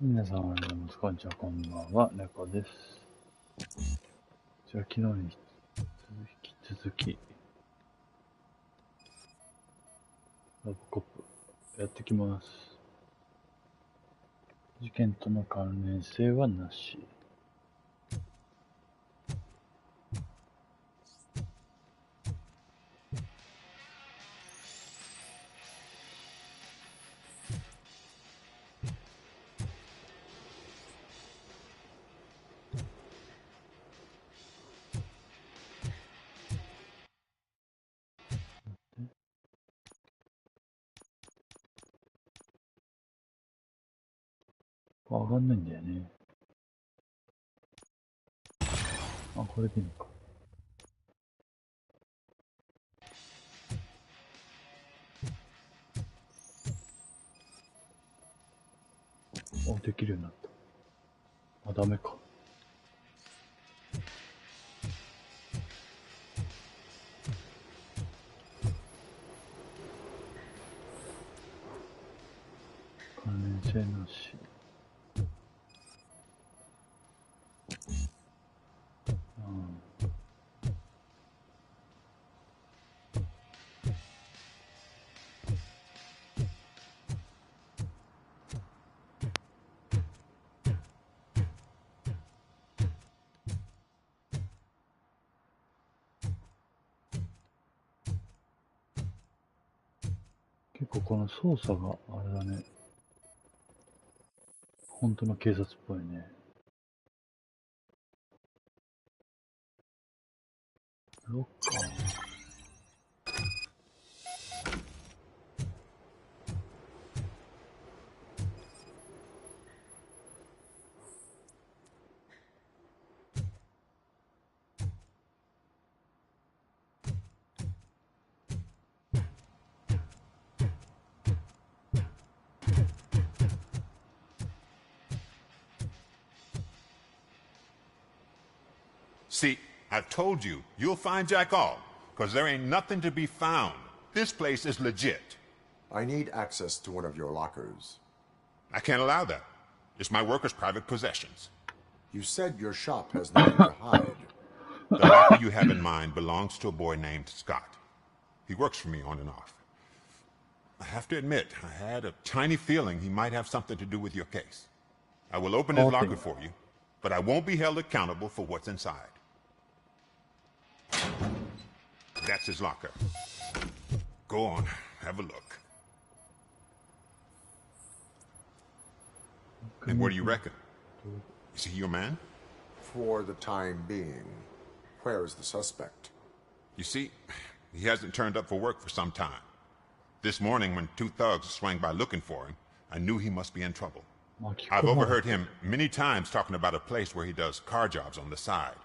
皆さんおはようございます。こんにちは、こんばんは、猫です。じゃあ、昨日に引き続き、ロボコップやってきます。事件との関連性はなし。上がんないんだよね。あ、これでいいのか。あ、できるようになった。あ、ダメか。関連性なし。結構この操作があれだね。本当の警察っぽいね。ロッカー。See, I told you, you'll find Jack all, because there ain't nothing to be found. This place is legit. I need access to one of your lockers. I can't allow that. It's my workers' private possessions. You said your shop has nothing to hide. The locker you have in mind belongs to a boy named Scott. He works for me on and off. I have to admit, I had a tiny feeling he might have something to do with your case. I will open his locker for you, but I won't be held accountable for what's inside. That's his locker. Go on, have a look. And what do you reckon? Is he your man? For the time being. Where is the suspect? You see, he hasn't turned up for work for some time. This morning, when two thugs swang by looking for him, I knew he must be in trouble. I've overheard him many times talking about a place where he does car jobs on the side.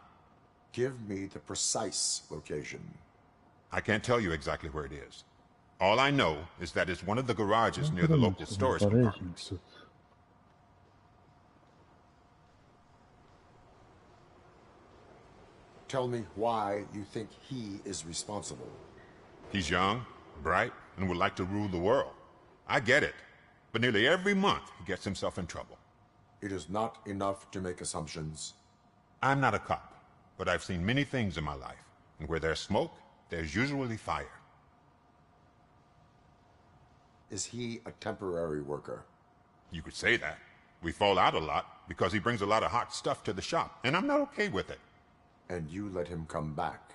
Give me the precise location. I can't tell you exactly where it is. All I know is that it's one of the garages near the local storage compartments. Tell me why you think he is responsible. He's young, bright, and would like to rule the world. I get it. But nearly every month, he gets himself in trouble. It is not enough to make assumptions. I'm not a cop, but I've seen many things in my life. And where there's smoke, there's usually fire. Is he a temporary worker? You could say that. We fall out a lot because he brings a lot of hot stuff to the shop, and I'm not okay with it. And you let him come back?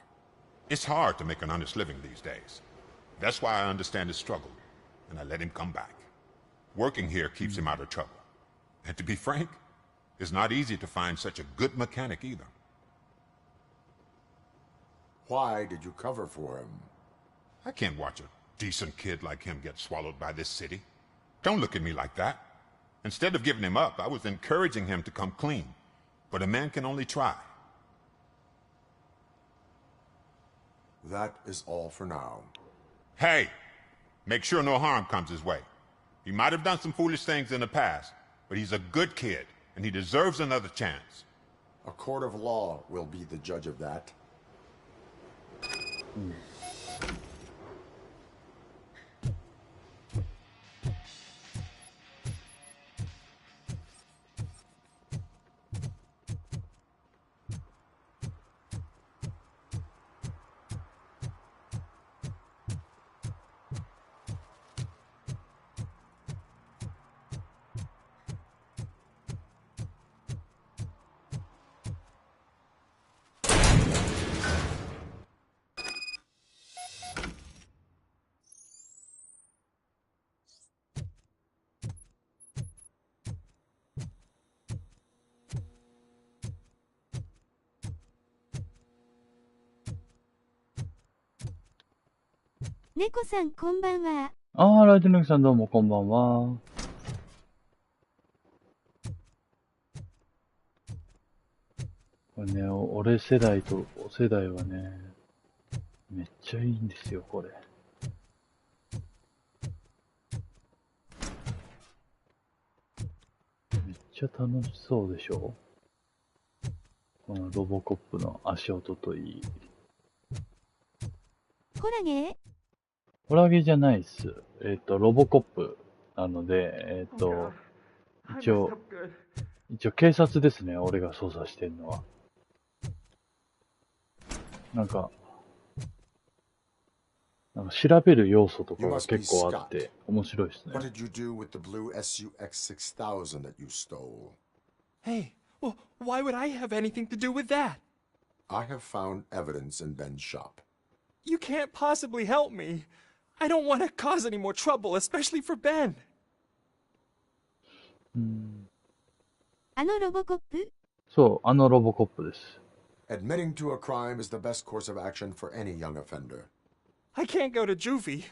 It's hard to make an honest living these days. That's why I understand his struggle, and I let him come back. Working here keeps him out of trouble. And to be frank, it's not easy to find such a good mechanic either. Why did you cover for him? I can't watch a decent kid like him get swallowed by this city. Don't look at me like that. Instead of giving him up, I was encouraging him to come clean. But a man can only try. That is all for now. Hey! Make sure no harm comes his way. He might have done some foolish things in the past, but he's a good kid, and he deserves another chance. A court of law will be the judge of that. 猫さんこんばんは。ああ、ライトニングさんどうもこんばんは。これね、俺世代とお世代はね、めっちゃいいんですよ、これ。めっちゃ楽しそうでしょ？このロボコップの足音といい。ホラゲー？ホラゲじゃないっす。ロボコップなので、一応警察ですね、俺が操作してるのは。なんか調べる要素とかが結構あって、面白いですね。What did you do with the blue SUX-6000 that you stole? Hey, well, why would I have anything to do with that? I have found evidence in Ben's shop. You can't possibly help me. I don't want to cause any more trouble, especially for Ben. あのロボコップ？そう、あのロボコップです。Admitting to a crime is the best course of action for any young offender. I can't go to juvie.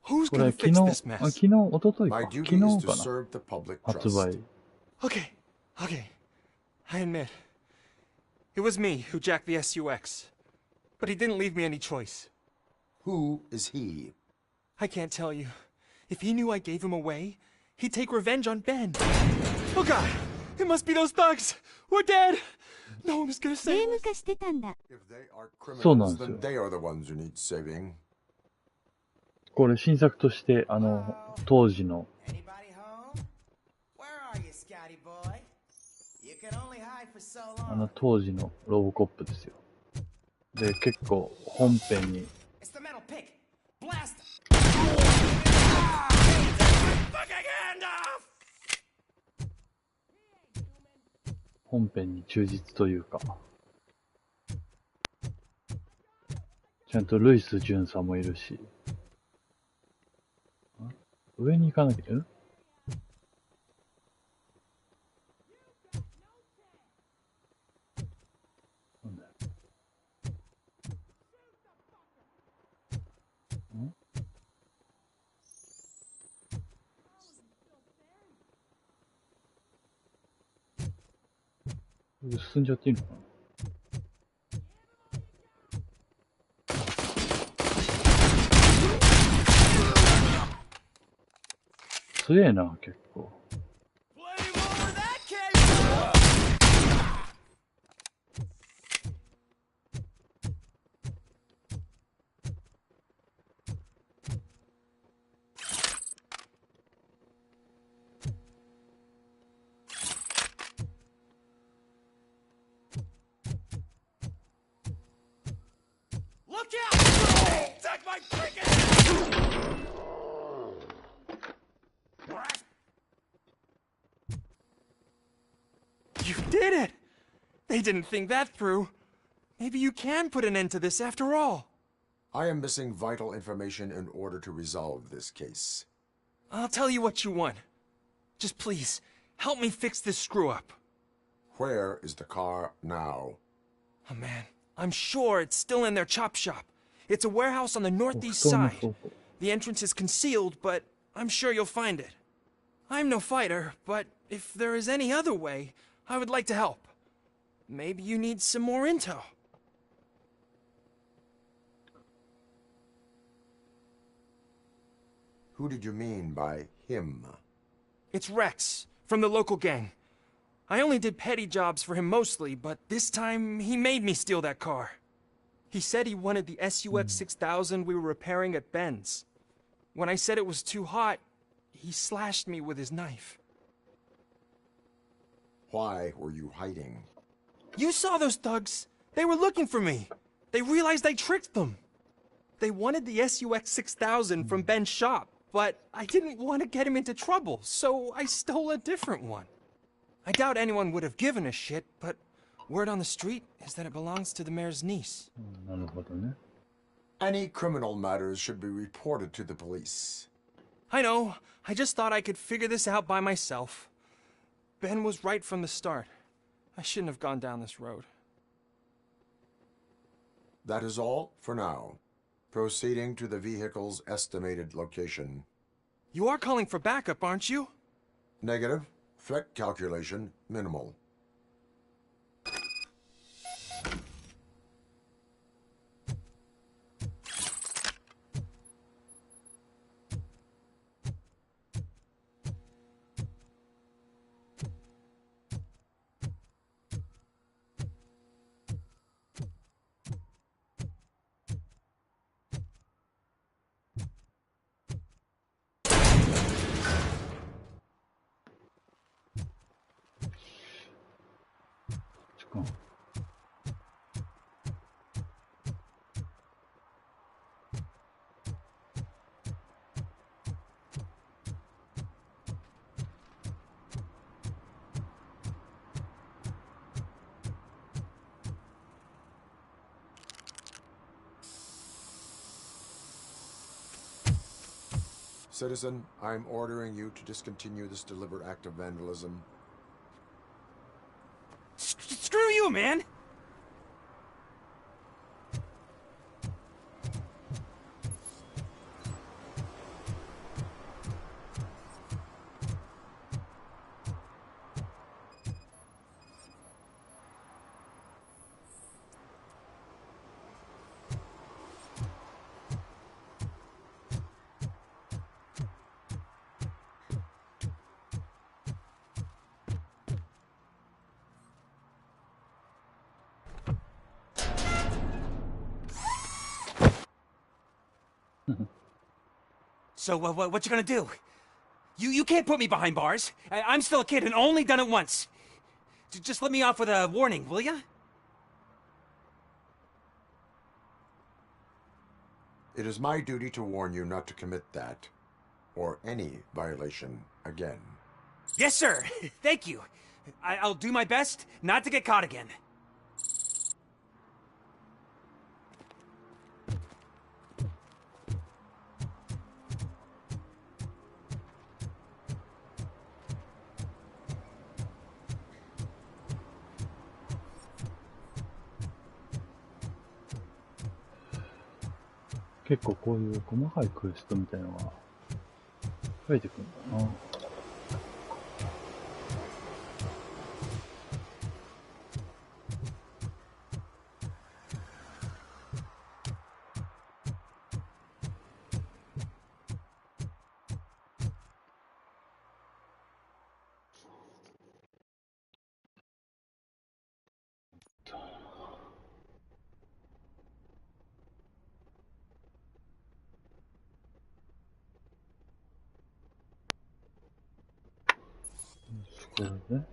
Who's こ gonna れ昨 fix 日、 this 昨 mess? 日、一昨日 My か。 duty 昨 is 日 to かな。 serve the public 発 trust. 売。 Okay, okay. I admit. It was me who jacked the SUX. But he didn't leave me any choice. Who is he? I can't tell you. If he knew I gave him away, he'd take revenge on Ben. Oh god! It must be those thugs! We're dead! No one is gonna ゲ save ーム us. 化してたんだ。If they are そうなん criminals, ですよ。 then they are the ones who need saving. これ新作として、当時の、 Anybody home? Where are you, Scotty boy? You can only hide for so long. 当時のロボコップですよ。で、結構本編に、 It's the metal pick. Blast! Fucking hand off! 本編に忠実というか、ちゃんとルイス巡査もいるし、上に行かなきゃ、なんだよ。これで進んじゃっていいのかな。強えな、結構。Flame over that cable! Look out! Take my freaking... You did it! They didn't think that through. Maybe you can put an end to this after all. I am missing vital information in order to resolve this case. I'll tell you what you want. Just please, help me fix this screw-up. Where is the car now? Oh man, I'm sure it's still in their chop shop. It's a warehouse on the northeast 布団の side. 倉庫。 The entrance is concealed, but I'm sure you'll find it. I'm no fighter, but if there is any other way, I would like to help. Maybe you need some more intel. Who did you mean by him? It's Rex, from the local gang. I only did petty jobs for him mostly, but this time he made me steal that car. He said he wanted the SUX 6000 we were repairing at Ben's. When I said it was too hot, he slashed me with his knife. Why were you hiding? You saw those thugs. They were looking for me. They realized I tricked them. They wanted the SUX 6000 from Ben's shop, but I didn't want to get him into trouble, so I stole a different one. I doubt anyone would have given a shit, but word on the street is that it belongs to the mayor's niece. なるほどね。 Any criminal matters should be reported to the police. I know. I just thought I could figure this out by myself. Ben was right from the start. I shouldn't have gone down this road. That is all for now. Proceeding to the vehicle's estimated location. You are calling for backup, aren't you? Negative. Threat calculation minimal. 잠깐. Citizen, I'm ordering you to discontinue this deliberate act of vandalism. Screw you, man! So, what you gonna do? You can't put me behind bars. I'm still a kid and only done it once. Just let me off with a warning, will ya? It is my duty to warn you not to commit that, or any violation, again. Yes, sir. Thank you. I'll do my best not to get caught again. "結構こういう細かいクエストみたいなのが増えてくるんだな。これね。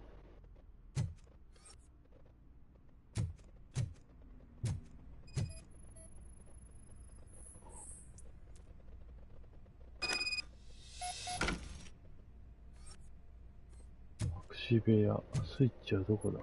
隠し部屋、スイッチはどこだ？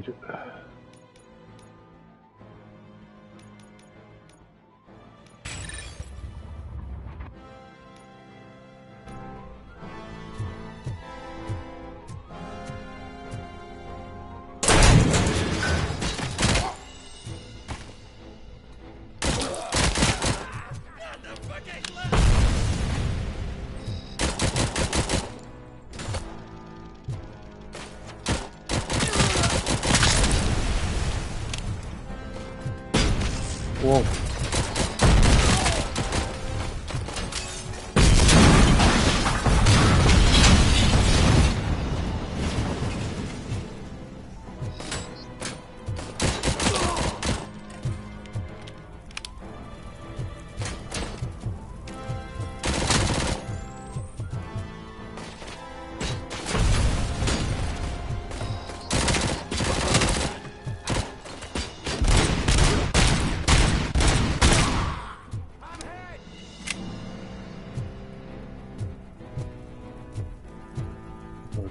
いる。おう。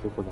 どこだ？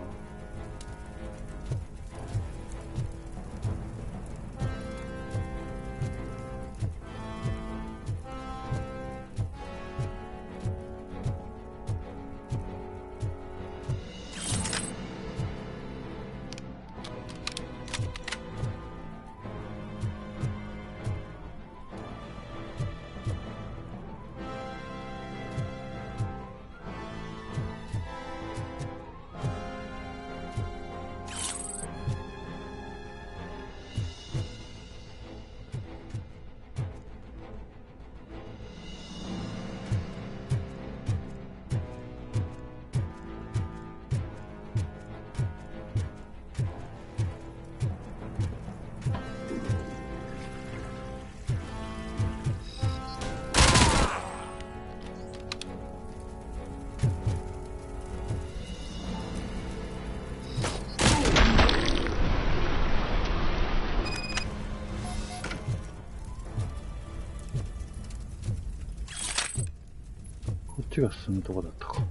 こっちが進むとこだったか。ちょっ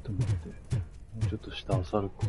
と待って。もうちょっと下漁るか。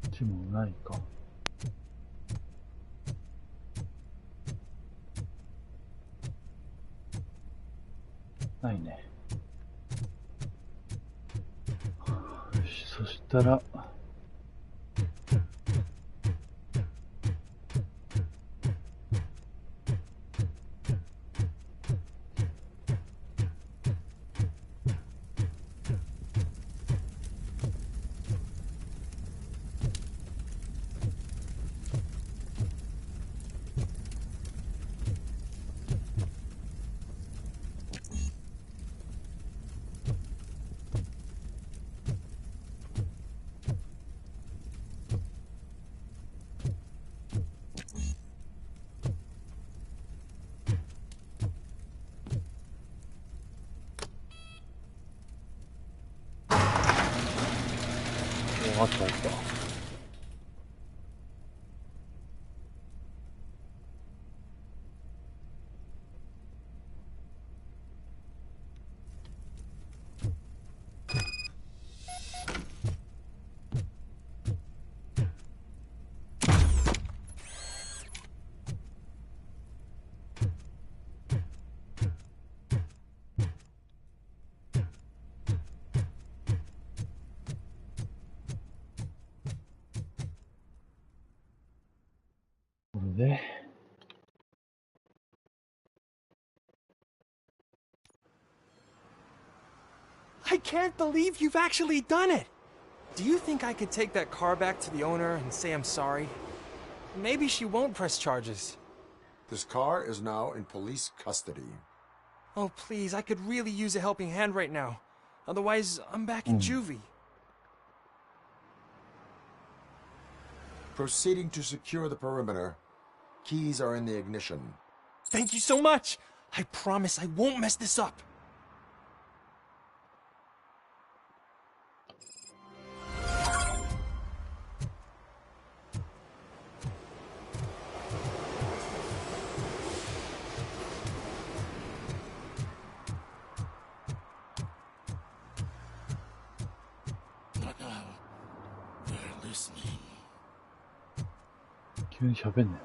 こっちもないか。ないね。よし、そしたら、あったあった。I can't believe you've actually done it! Do you think I could take that car back to the owner and say I'm sorry? Maybe she won't press charges. This car is now in police custody. Oh, please, I could really use a helping hand right now. Otherwise, I'm back in juvie. Proceeding to secure the perimeter. Keys are in the ignition. Thank you so much! I promise I won't mess this up. Listening. 急に喋んね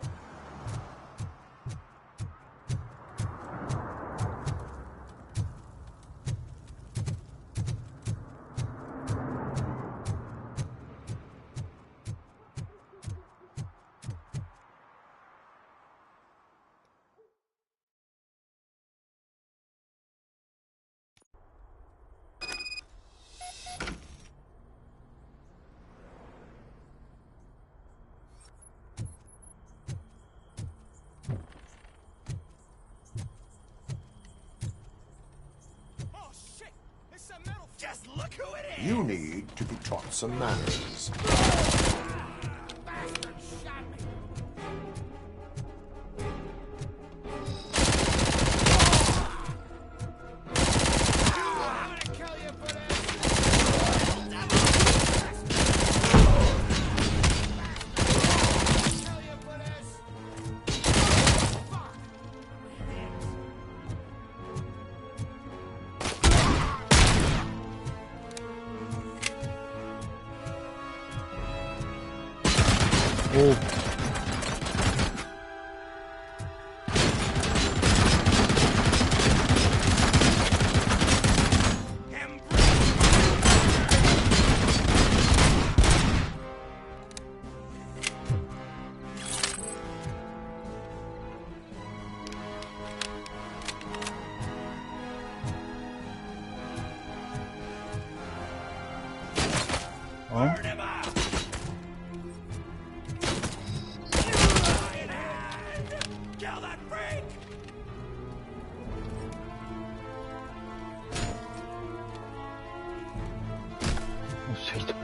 You need to be taught some manners.おう。あ？落ちてきた。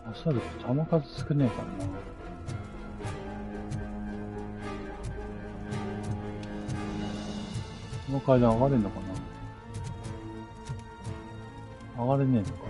アサルト弾数少ねえからな。この階段上がれんのかな。上がれねえのか。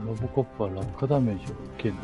ロボコップは落下ダメージを受けない。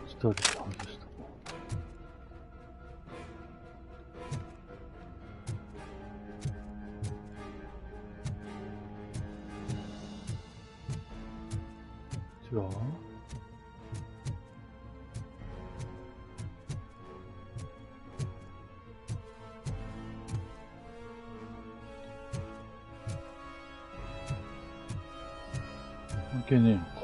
一人で外した。違う？関係ねえのか。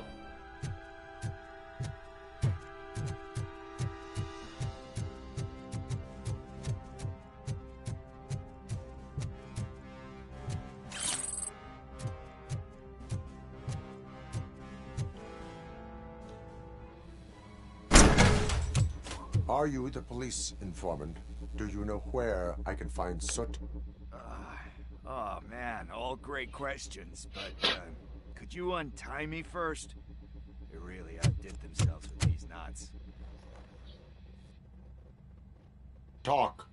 Are you the police informant? Do you know where I can find Soot? Oh man, all great questions, but could you untie me first? They really outdid themselves with these knots. Talk.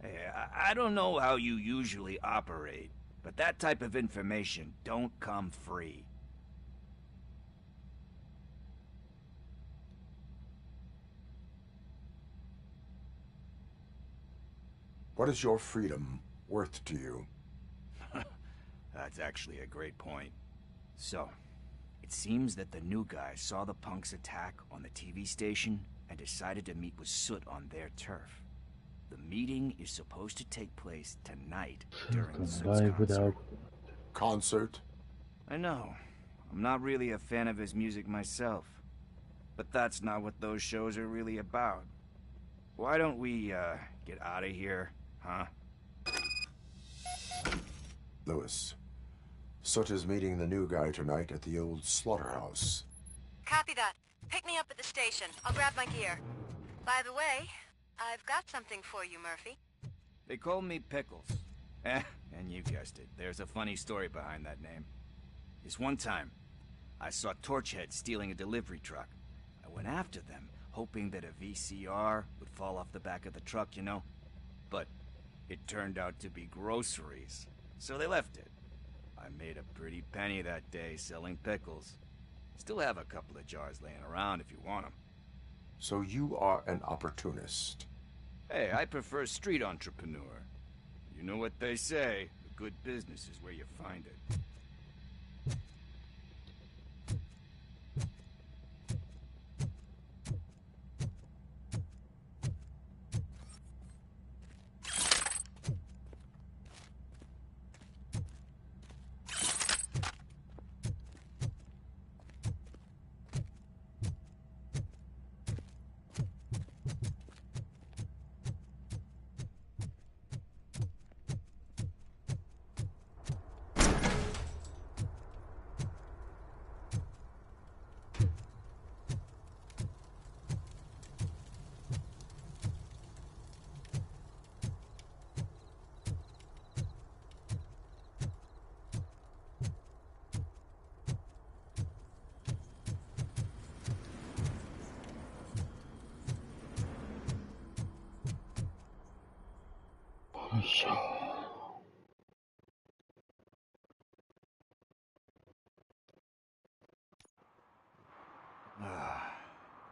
Hey, I don't know how you usually operate, but that type of information don't come free. What is your freedom worth to you? That's actually a great point. So, it seems that the new guy saw the punks attack on the TV station and decided to meet with Soot on their turf. The meeting is supposed to take place tonight during Soot's concert. Concert? I know. I'm not really a fan of his music myself. But that's not what those shows are really about. Why don't we, get out of here? Huh? Lewis, Soot is meeting the new guy tonight at the old slaughterhouse. Copy that. Pick me up at the station. I'll grab my gear. By the way, I've got something for you, Murphy. They call me Pickles. And you guessed it, there's a funny story behind that name. This one time, I saw Torchhead stealing a delivery truck. I went after them, hoping that a VCR would fall off the back of the truck, you know? But it turned out to be groceries, so they left it. I made a pretty penny that day selling pickles. Still have a couple of jars laying around if you want them. So you are an opportunist. Hey, I prefer street entrepreneur. You know what they say, a good business is where you find it.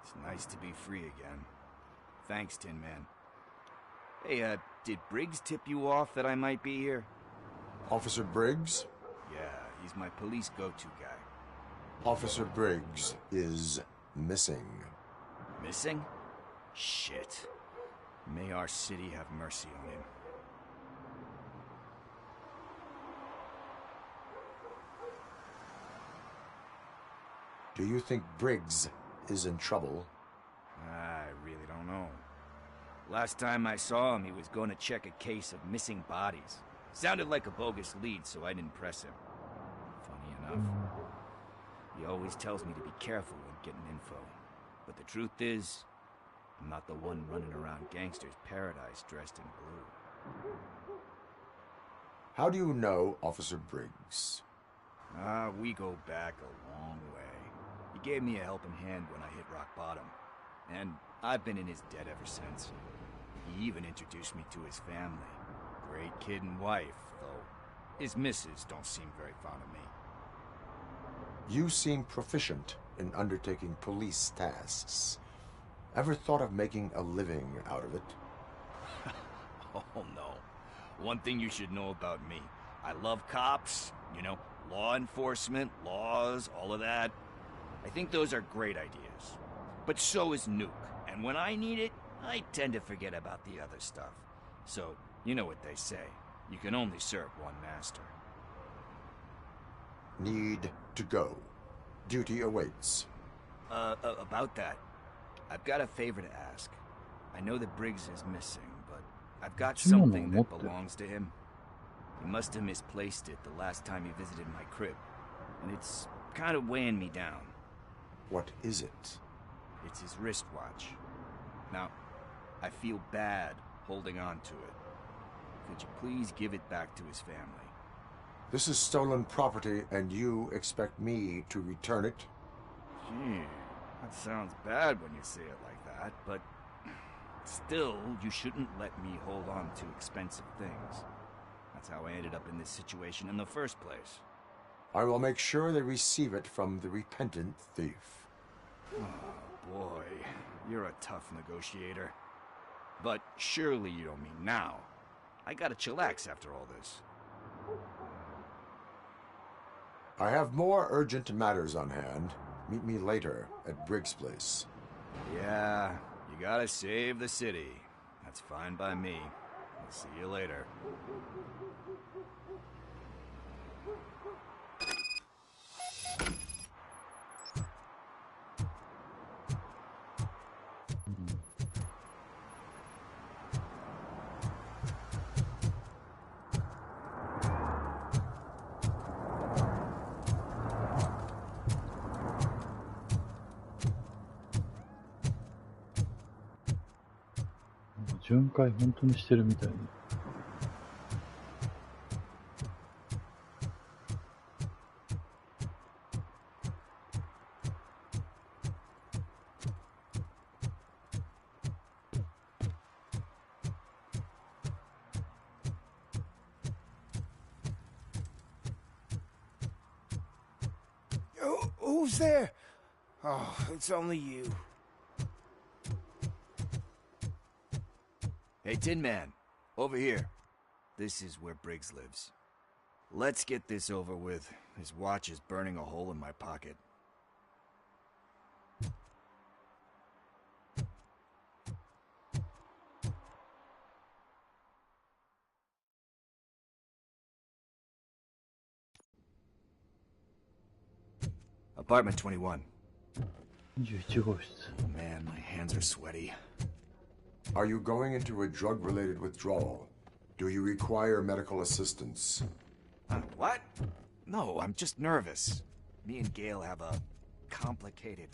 It's nice to be free again. Thanks, Tin Man. Hey, did Briggs tip you off that I might be here? Officer Briggs? Yeah, he's my police go-to guy. Officer Briggs is missing. Missing? Shit. May our city have mercy on him. Do you think Briggs is in trouble? I really don't know. Last time I saw him, he was going to check a case of missing bodies. Sounded like a bogus lead, so I didn't press him. Funny enough. He always tells me to be careful when getting info. But the truth is, I'm not the one running around gangster's paradise dressed in blue. How do you know Officer Briggs? We go back a long way. He gave me a helping hand when I hit rock bottom. And I've been in his debt ever since. He even introduced me to his family. Great kid and wife, though his missus don't seem very fond of me. You seem proficient in undertaking police tasks. Ever thought of making a living out of it? Oh, no. One thing you should know about me. I love cops, you know, law enforcement, laws, all of that. I think those are great ideas. But so is Nuke. And when I need it, I tend to forget about the other stuff. So, you know what they say. You can only serve one master. Need to go. Duty awaits. About that. I've got a favor to ask. I know that Briggs is missing, but I've got something that belongs to him. He must have misplaced it the last time he visited my crib. And it's kind of weighing me down. What is it? It's his wristwatch. Now, I feel bad holding on to it. Could you please give it back to his family? This is stolen property, and you expect me to return it? Gee, that sounds bad when you say it like that, but still, you shouldn't let me hold on to expensive things. That's how I ended up in this situation in the first place. I will make sure they receive it from the repentant thief. Oh, boy. You're a tough negotiator. But surely you don't mean now. I gotta chillax after all this. I have more urgent matters on hand. Meet me later at Briggs' place. Yeah, you gotta save the city. That's fine by me. I'll see you later.巡回本当にしてるみたいに。Who's there? Oh, it's only you. Hey, Tin Man, over here. This is where Briggs lives. Let's get this over with. His watch is burning a hole in my pocket. Apartment 21. 21号室。 Man, my hands are sweaty. Are you going into a drug-related withdrawal? Do you require medical assistance? What? No, I'm just nervous. Me and Gail have a complicated...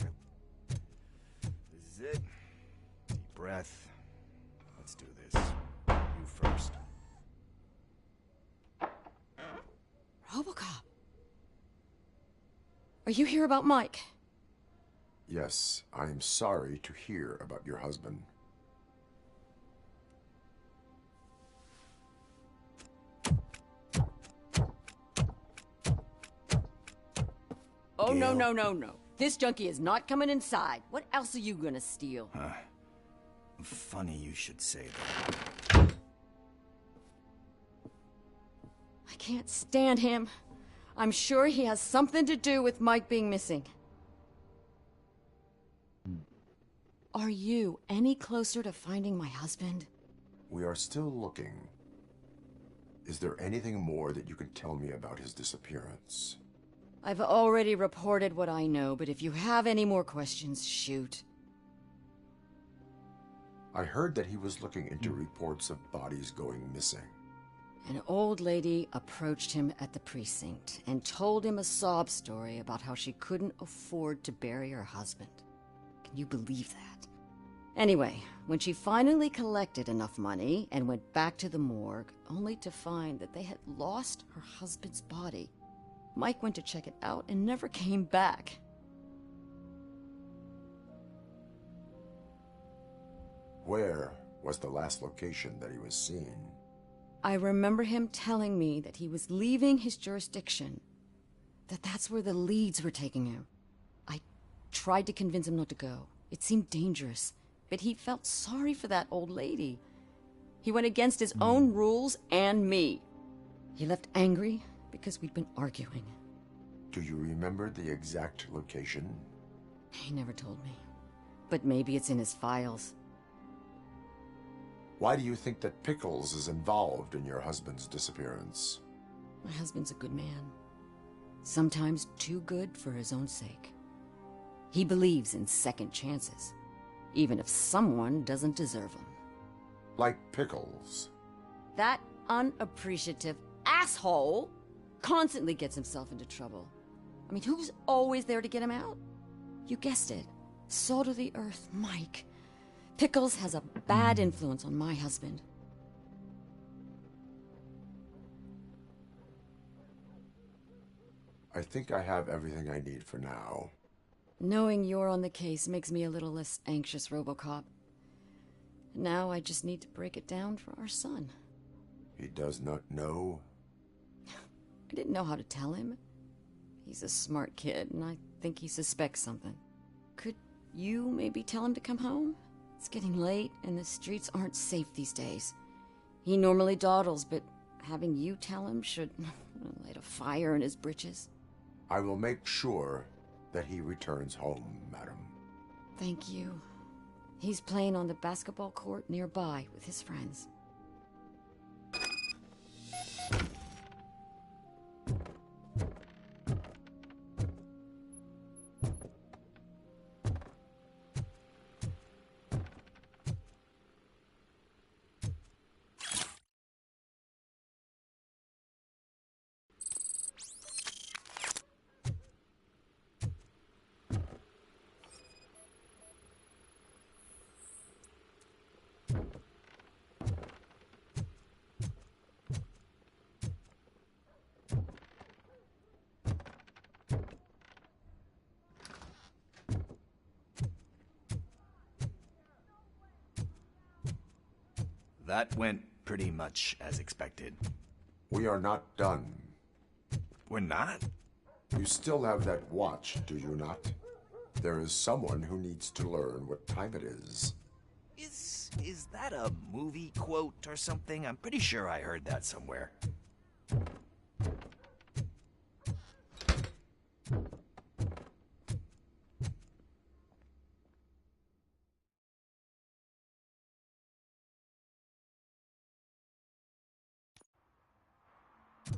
This is it. Deep breath. Let's do this. You first. Robocop. Are you here about Mike? Yes, I am sorry to hear about your husband. Oh, no, no, no, no. This junkie is not coming inside. What else are you gonna steal? Funny you should say that. I can't stand him. I'm sure he has something to do with Mike being missing. Are you any closer to finding my husband? We are still looking. Is there anything more that you can tell me about his disappearance? I've already reported what I know, but if you have any more questions, shoot. I heard that he was looking into reports of bodies going missing. An old lady approached him at the precinct and told him a sob story about how she couldn't afford to bury her husband. Can you believe that? Anyway, when she finally collected enough money and went back to the morgue, only to find that they had lost her husband's body, Mike went to check it out and never came back. Where was the last location that he was seen? I remember him telling me that he was leaving his jurisdiction, that's where the leads were taking him. I tried to convince him not to go. It seemed dangerous, but he felt sorry for that old lady. He went against his own rules and me. He left angry because we'd been arguing. Do you remember the exact location? He never told me, but maybe it's in his files. Why do you think that Pickles is involved in your husband's disappearance? My husband's a good man. Sometimes too good for his own sake. He believes in second chances, even if someone doesn't deserve them. Like Pickles? That unappreciative asshole constantly gets himself into trouble. I mean, who's always there to get him out? You guessed it. Salt of the earth, Mike. Pickles has a bad influence on my husband. I think I have everything I need for now. Knowing you're on the case makes me a little less anxious, Robocop. Now I just need to break it down for our son. He does not know? I didn't know how to tell him. He's a smart kid, and I think he suspects something. Could you maybe tell him to come home? It's getting late, and the streets aren't safe these days. He normally dawdles, but having you tell him should light a fire in his britches. I will make sure that he returns home, madam. Thank you. He's playing on the basketball court nearby with his friends. That went pretty much as expected. We are not done. We're not? You still have that watch, do you not? There is someone who needs to learn what time it is. Is that a movie quote or something? I'm pretty sure I heard that somewhere.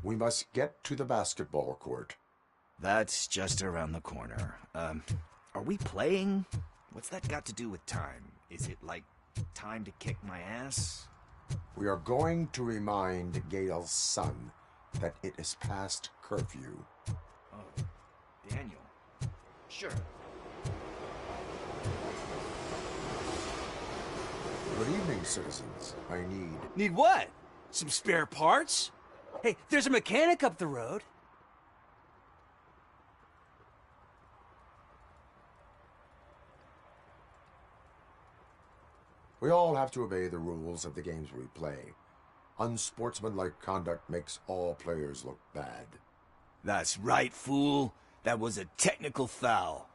We must get to the basketball court. That's just around the corner. Are we playing? What's that got to do with time? Is it like time to kick my ass? We are going to remind Gale's son that it is past curfew. Oh, Daniel. Sure. Good evening, citizens. I need... Need what? Some spare parts? Hey, there's a mechanic up the road. We all have to obey the rules of the games we play. Unsportsmanlike conduct makes all players look bad. That's right, fool. That was a technical foul.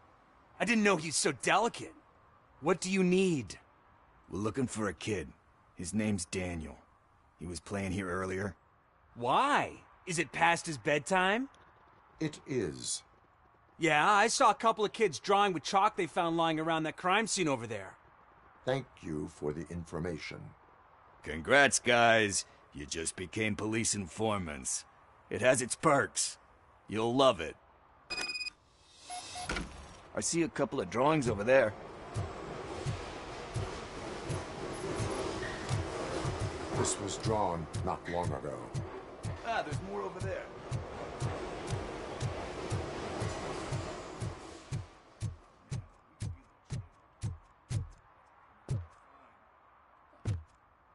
I didn't know he's so delicate. What do you need? We're looking for a kid. His name's Daniel. He was playing here earlier. Why? Is it past his bedtime? It is. Yeah, I saw a couple of kids drawing with chalk they found lying around that crime scene over there. Thank you for the information. Congrats, guys. You just became police informants. It has its perks. You'll love it. I see a couple of drawings over there. This was drawn not long ago. Ah, there's more over there.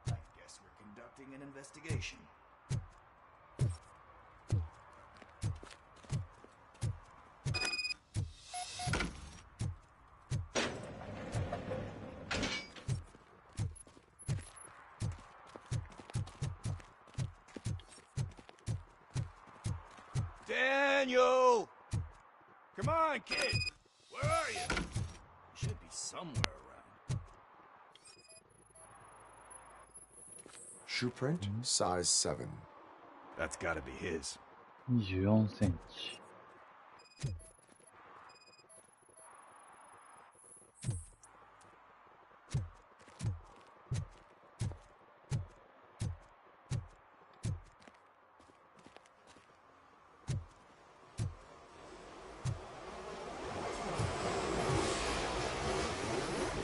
I guess we're conducting an investigation. Daniel! Come on, kid! Where are you? You should be somewhere around. Shoe print, size 7. That's gotta be his. 24センチ。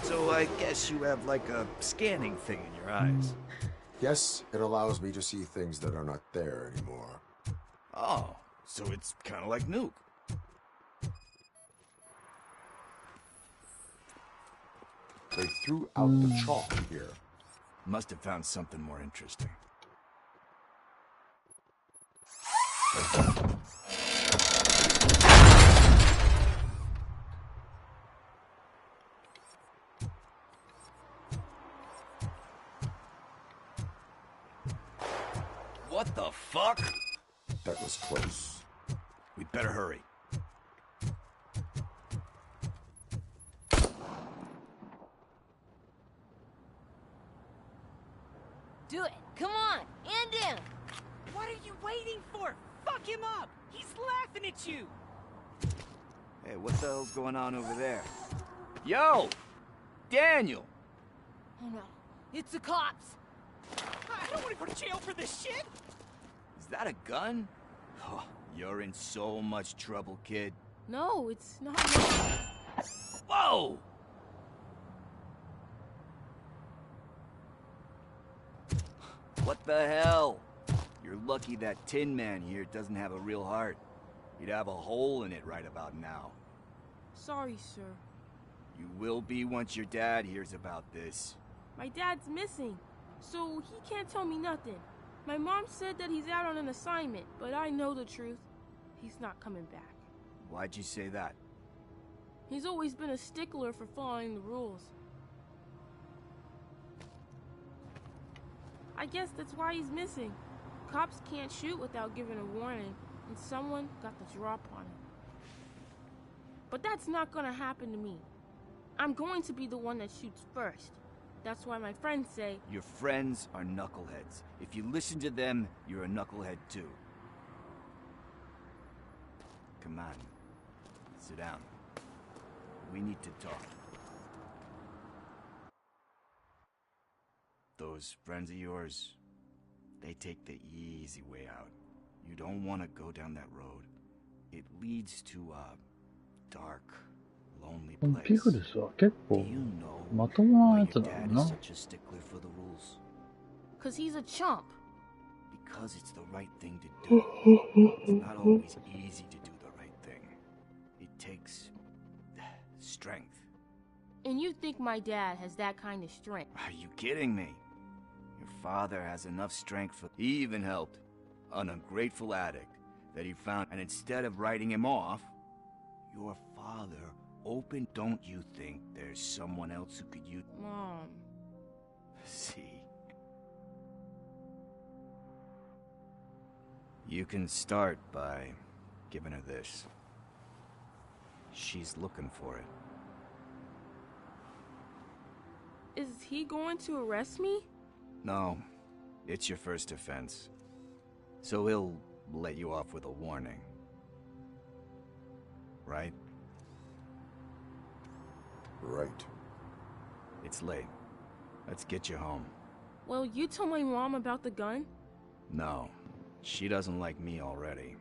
So I guess you have like a scanning thing in your eyes. Yes, it allows me to see things that are not there anymore. Oh, so it's kind of like Nuke. They threw out the chalk here. Must have found something more interesting. What the fuck? That was close. We'd better hurry. Do it. Come on. End him. What are you waiting for? Fuck him up. He's laughing at you. Hey, what the hell's going on over there? Yo! Daniel! Oh no. It's the cops. I don't want to go to jail for this shit. Is that a gun? Oh, you're in so much trouble, kid. No, it's not. Whoa! What the hell? You're lucky that Tin Man here doesn't have a real heart. He'd have a hole in it right about now. Sorry, sir. You will be once your dad hears about this. My dad's missing, so he can't tell me nothing. My mom said that he's out on an assignment, but I know the truth. He's not coming back. Why'd you say that? He's always been a stickler for following the rules. I guess that's why he's missing. Cops can't shoot without giving a warning, and someone got the drop on him. But that's not gonna happen to me. I'm going to be the one that shoots first. That's why my friends say... Your friends are knuckleheads. If you listen to them, you're a knucklehead too. Come on. Sit down. We need to talk. Those friends of yours, they take the easy way out. You don't want to go down that road. It leads to a dark, lonely この place. ピフルスは結 Do 構 you know まともな why や your つだ dad ろう is な。 such a stickler for the rules? Cause he's a chump. Because it's the right thing to do. It's not always easy to do the right thing. It takes strength. And you think my dad has that kind of strength? Are you kidding me? Your father has enough strength for... He even helped an ungrateful addict that he found, and instead of writing him off, your father opened... Don't you think there's someone else who could use... Mom. See? You can start by giving her this. She's looking for it. Is he going to arrest me? No, it's your first offense. So he'll let you off with a warning. Right? Right. It's late. Let's get you home. Well, you told my mom about the gun? No, she doesn't like me already.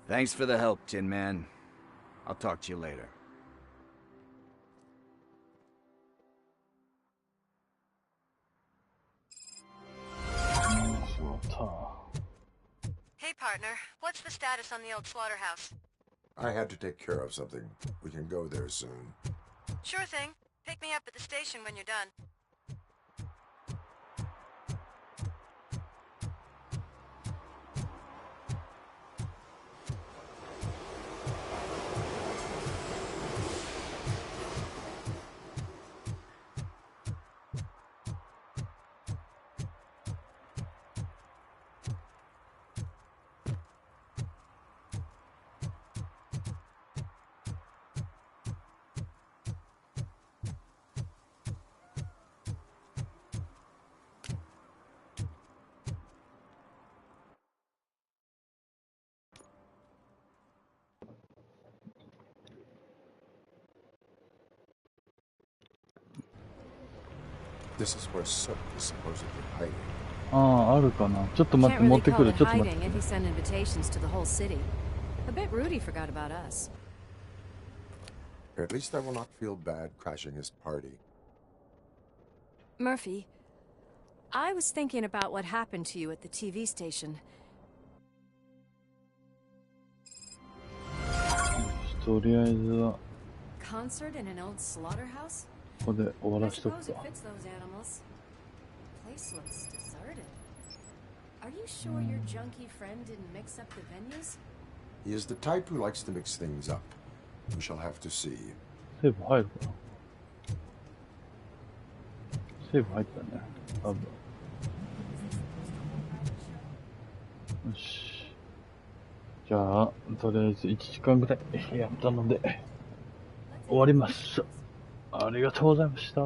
Thanks for the help, Tin Man. I'll talk to you later. Hey, partner. What's the status on the old slaughterhouse? I had to take care of something. We can go there soon. Sure thing. Pick me up at the station when you're done. This is where Soap is supposedly hiding. ああ、あるかな。ちょっと待って、 Can't 持 really ってく call る。 it ちょっと待って hiding if he sent invitations to the whole city. I bet Rudy forgot about us. At least I will not feel bad crashing his party. Murphy, I was thinking about what happened to you at the TV station. とりあえずは Concert in an old slaughterhouse? ここで終わ I らしと suppose く it か。 fits those animals. Place looks deserted. Are you sure your junkie friend didn't mix up the venues? He is the type who likes to mix things up. We shall have to see. セーブ入るかな。セーブ入ったね。多分。よし。じゃあ、とりあえず1時間ぐらいやったので、終わります。ありがとうございました。